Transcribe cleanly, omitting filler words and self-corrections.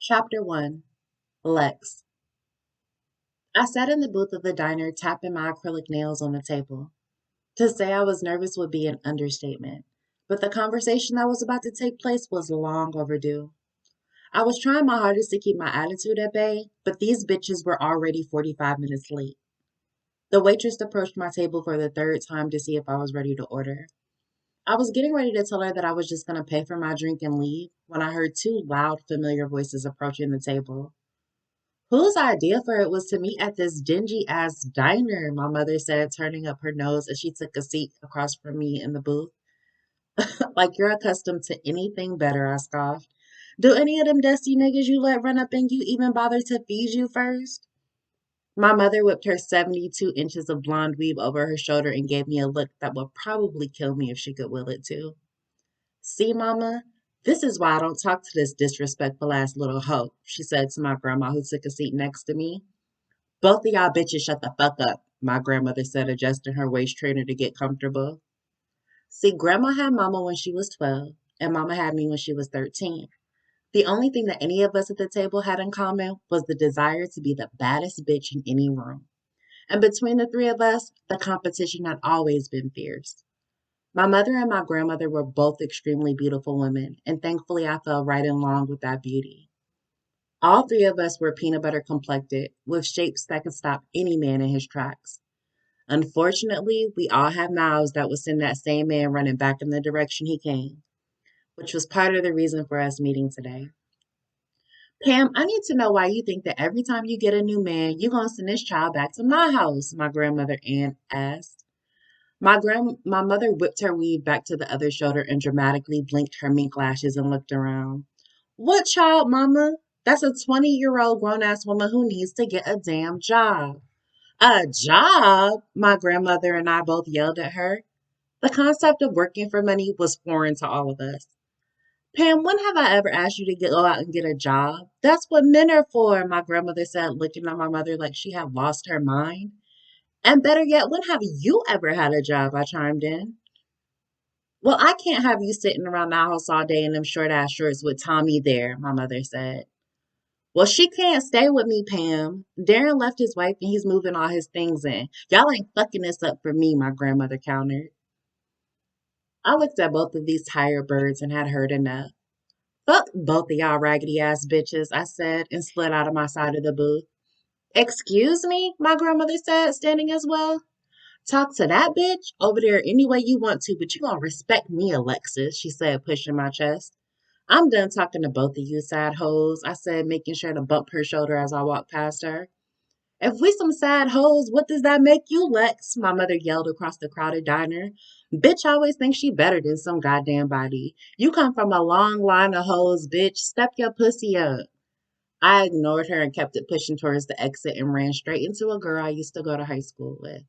Chapter 1 LEX. I sat in the booth of the diner, tapping my acrylic nails on the table. To say I was nervous would be an understatement, but the conversation that was about to take place was long overdue. I was trying my hardest to keep my attitude at bay, but these bitches were already 45 minutes late. The waitress approached my table for the third time to see if I was ready to order. I was getting ready to tell her that I was just going to pay for my drink and leave when I heard two loud, familiar voices approaching the table. Whose idea for it was to meet at this dingy ass diner? My mother said, turning up her nose as she took a seat across from me in the booth. Like you're accustomed to anything better, I scoffed. Do any of them dusty niggas you let run up in you even bother to feed you first? My mother whipped her 72 inches of blonde weave over her shoulder and gave me a look that would probably kill me if she could will it to. See, Mama, this is why I don't talk to this disrespectful ass little hoe, she said to my grandma who took a seat next to me. Both of y'all bitches shut the fuck up, my grandmother said, adjusting her waist trainer to get comfortable. See, Grandma had Mama when she was 12, and Mama had me when she was 13. The only thing that any of us at the table had in common was the desire to be the baddest bitch in any room. And between the three of us, the competition had always been fierce. My mother and my grandmother were both extremely beautiful women, and thankfully I fell right in line with that beauty. All three of us were peanut butter complected, with shapes that could stop any man in his tracks. Unfortunately, we all had mouths that would send that same man running back in the direction he came, which was part of the reason for us meeting today. Pam, I need to know why you think that every time you get a new man, you're gonna send this child back to my house, my grandmother Ann asked. My mother whipped her weave back to the other shoulder and dramatically blinked her mink lashes and looked around. What child, Mama? That's a 20-year-old grown ass woman who needs to get a damn job. A job? My grandmother and I both yelled at her. The concept of working for money was foreign to all of us. Pam, when have I ever asked you to go out and get a job? That's what men are for, my grandmother said, looking at my mother like she had lost her mind. And better yet, when have you ever had a job? I chimed in. Well, I can't have you sitting around the house all day in them short ass shorts with Tommy there, my mother said. Well, she can't stay with me, Pam. Darren left his wife and he's moving all his things in. Y'all ain't fucking this up for me, my grandmother countered. I looked at both of these tired birds and had heard enough. Fuck both of y'all raggedy ass bitches, I said and slid out of my side of the booth. Excuse me, my grandmother said, standing as well. Talk to that bitch over there any way you want to, but you gonna respect me, Alexis, she said, pushing my chest. I'm done talking to both of you sad hoes, I said, making sure to bump her shoulder as I walked past her. If we some sad hoes, what does that make you, Lex? My mother yelled across the crowded diner. Bitch always thinks she better than some goddamn body. You come from a long line of hoes, bitch. Step your pussy up. I ignored her and kept it pushing towards the exit and ran straight into a girl I used to go to high school with.